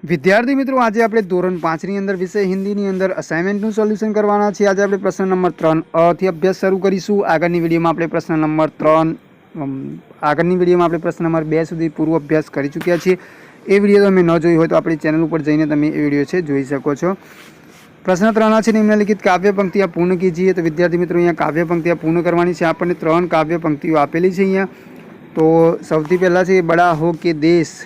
विद्यार्थी मित्रों आज आप धोरण 5 ની અંદર વિષય હિન્દીની અંદર અસાઇનમેન્ટનું સોલ્યુશન કરવાના છે। આજે આપણે પ્રશ્ન નંબર 3 અ થી અભ્યાસ શરૂ કરીશું। આગળની વિડીયોમાં આપણે પ્રશ્ન નંબર 2 સુધી પૂર્વ અભ્યાસ કરી ચૂક્યા છીએ। એ વિડીયો તમે ન જોઈ હોય તો આપણી ચેનલ ઉપર જઈને તમે એ વિડીયો છે જોઈ શકો છો। પ્રશ્ન 3 છે નિમ્નલિખિત કાવ્ય પંક્તિઓ પૂર્ણ कीजिए। तो विद्यार्थी मित्रों અહીંયા કાવ્ય પંક્તિઓ પૂર્ણ કરવાની છે। આપણને 3 કાવ્ય પંક્તિઓ આપેલી છે અહીંયા। તો સૌથી પહેલા છે બડા હો કે દેશ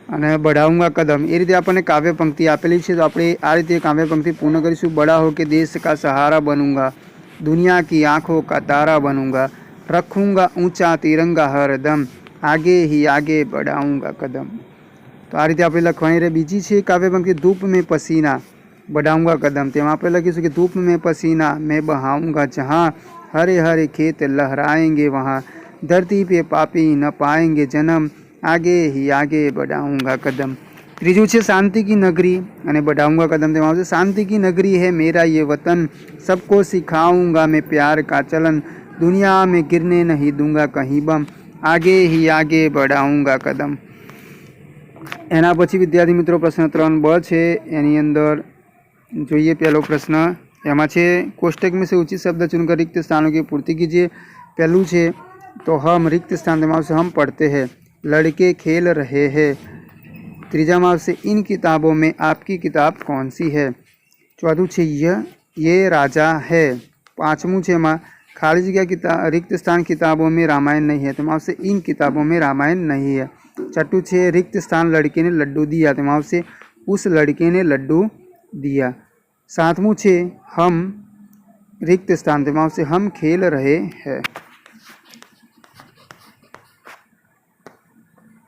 અને बढ़ाऊंगा कदम। એ રીતે આપણને કાવ્ય પંક્તિ આપેલી છે। તો આપણે આ રીતે કાવ્ય પંક્તિ પૂર્ણ કરીશું। बड़ा हो के देश का सहारा बनूंगा, दुनिया की आंखों का तारा बनूंगा, रखूंगा ऊंचा तिरंगा हरदम, आगे ही आगे बढ़ाऊंगा कदम। तो आ रीते આપણે લખવાની રહે। બીજી છે કાવ્ય પંક્તિ धूप में पसीना बढ़ाऊंगा कदम। તેમાં આપણે લખીશું કે धूप में पसीना मैं बहाऊंगा, जहाँ हरे हरे खेत लहराएंगे वहाँ धरती पे पापी न पाएंगे जन्म, आगे ही आगे बढ़ाऊंगा कदम। ત્રીજું છે શાंति की नगरी અને बढ़ाऊंगा कदम। તેમાં આવશે शांति की नगरी है मेरा ये वतन, सबको सिखाऊंगा मैं प्यार का चलन, दुनिया में गिरने नहीं दूंगा कहीं बम, आगे ही आगे बढ़ाऊंगा कदम। એના પછી વિદ્યાર્થી મિત્રો પ્રશ્ન 3ब છે। એની અંદર જોઈએ પહેલો પ્રશ્ન। એમાં છે कोष्टक में से उचित शब्द चुनकर रिक्त स्थानों की पूर्ति कीजिए। पहलू છે तो हम रिक्त स्थान તેમાં આવશે हम पढ़ते हैं, लड़के खेल रहे हैं। तीजा में से इन किताबों में आपकी किताब कौन सी है। चौथू है ये राजा है। पांचवू है खाली जगह रिक्त स्थान किताबों में रामायण नहीं है। तो से इन किताबों में रामायण नहीं है। छठू है रिक्त स्थान लड़के ने लड्डू दिया। तो से उस लड़के ने लड्डू दिया। सातवू है हम रिक्त स्थान तो से हम खेल रहे हैं।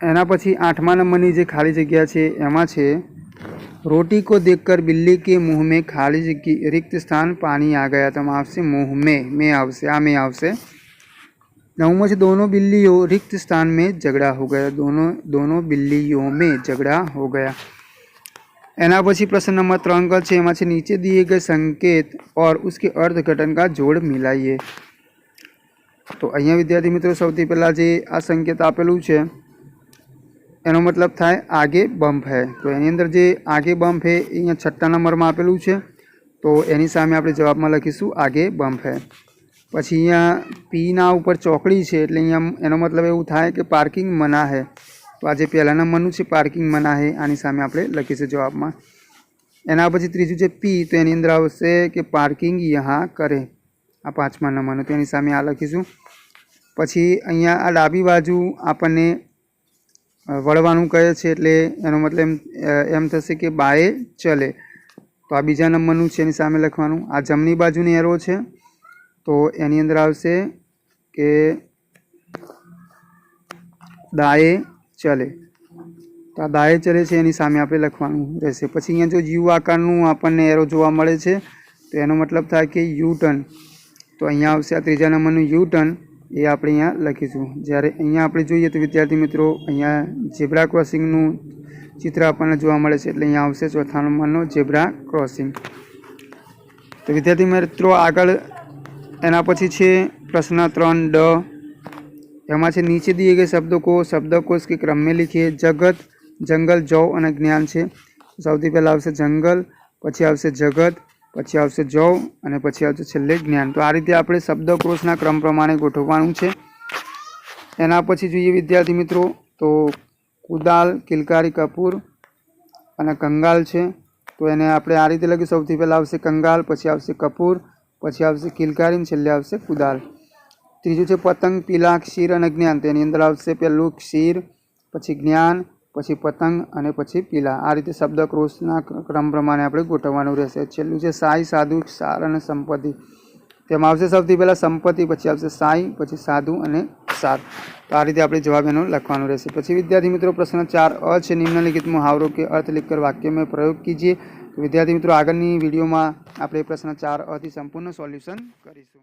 एना पछी 8मा नंबरनी जे खाली जग्या छे एमां छे रोटी को देखकर बिल्ली के मुंह में खाली जग्या रिक्त स्थान पानी आ गया। तो आवशे मुंह में आवशे आ में आवशे। 9मां छे दोनों बिल्लियों रिक्त स्थान में झगड़ा हो गया। दोनों बिल्लियों में झगड़ा हो गया। एना पछी प्रश्न नंबर 3 छे एमां छे नीचे दिए गए संकेत और उसके अर्थघटन का जोड़ मिलाइए। तो अहींया विद्यार्थी मित्रों सौथी पहला जे आ संकेत आपेलुं छे एनो मतलब थाय आगे बम्प है। तो एनी अंदर जे आगे बम्प है अहींया 6ठा नंबर में आपेलू है। तो एनी सामे आपणे जवाब में लखीशुं आगे बम्प है। पछी अहींया पी ना ऊपर चौकड़ी है एटले अहींया एनो मतलब एवुं थाय कि पार्किंग मना है। तो आज पहला नंबरनुं छे पार्किंग मना है, आनी सामे आपणे लखीशुं जवाब में। एना पछी त्रीजुं छे पी तो एनी अंदर आवशे कि पार्किंग यहाँ करे। आ 5मा नंबरनुं तो एनी सामे आ लखीशुं। पछी अहींया आ डाबी बाजू आपणे वळवानुं कहे छे एटले एनो मतलब एम थशे कि बाए चले। तो आ बीजा नंबरनुं छे एनी सामे लखवानुं। आ जमनी बाजुनी एरो छे तो एनी अंदर आवशे कि दाए चले। तो आ दाए चले छे एनी सामे आपणे लखवानुं रहेशे। पछी अहींया जो यू आकारनुं आपणने एरो जोवा मळे छे तो एनो मतलब थाय कि यू टर्न। तो अहींया आवशे आ त्रीजा नंबरनुं यू टर्न ये આપણે અહીંયા લખીશું। જ્યારે અહીંયા આપણે જોઈએ તો વિદ્યાર્થી મિત્રો અહીંયા ઝેબ્રા ક્રોસિંગનું ચિત્ર આપણને જોવા મળે છે એટલે અહીંયા આવશે ચોથા નંબરનો ઝેબ્રા ક્રોસિંગ। તો વિદ્યાર્થી મિત્રો આગળ એના પછી છે પ્રશ્ન 3ड। એમાં છે નીચે दिए गए शब्दों को शब्दकोश के क्रम में लिखिए। जगत, जंगल, जौ અને જ્ઞાન છે। સૌથી પહેલાં આવશે જંગલ, પછી આવશે જગત, પછી આવશે જौ અને પછી આવશે છેલ્લે જ્ઞાન। તો આ રીતે આપણે શબ્દકોશના ક્રમ પ્રમાણે ગોઠવવાનું છે। એના પછી જોઈએ વિદ્યાર્થી મિત્રો તો કુદાલ, કિલકારી, કપૂર અને કંગાલ છે। તો એને આપણે આ રીતે લખી। સૌથી પહેલાં આવશે કંગાલ, પછી આવશે કપૂર, પછી આવશે કિલકારી અને છેલ્લે આવશે કુદાલ। ત્રીજું છે પતંગ, પીલા, ક્ષીર અને જ્ઞાન। તો એની અંદર આવશે પહેલું ક્ષીર, પછી જ્ઞાન, પછી પતંગ અને પછી પીલા। આ રીતે શબ્દકોશના ક્રમ પ્રમાણે આપણે ગોઠવવાનું રહેશે। છેલ્લું છે સાઈ, સાધુ, સાર અને સંપત્તિ। તેમાં આવશે સૌથી પહેલાં સંપત્તિ, પછી આવશે સાઈ, પછી સાધુ અને સાર। તો આ રીતે આપણે જવાબ એનો લખવાનો રહેશે। પછી વિદ્યાર્થી મિત્રો પ્રશ્ન 4 છે निम्नलिखित मुहावरों के अर्थ लिखकर वाक्य में प्रयोग कीजिए। तो विद्यार्थी મિત્રો આગળની વિડીયોમાં આપણે પ્રશ્ન 4 થી સંપૂર્ણ સોલ્યુશન કરીશું।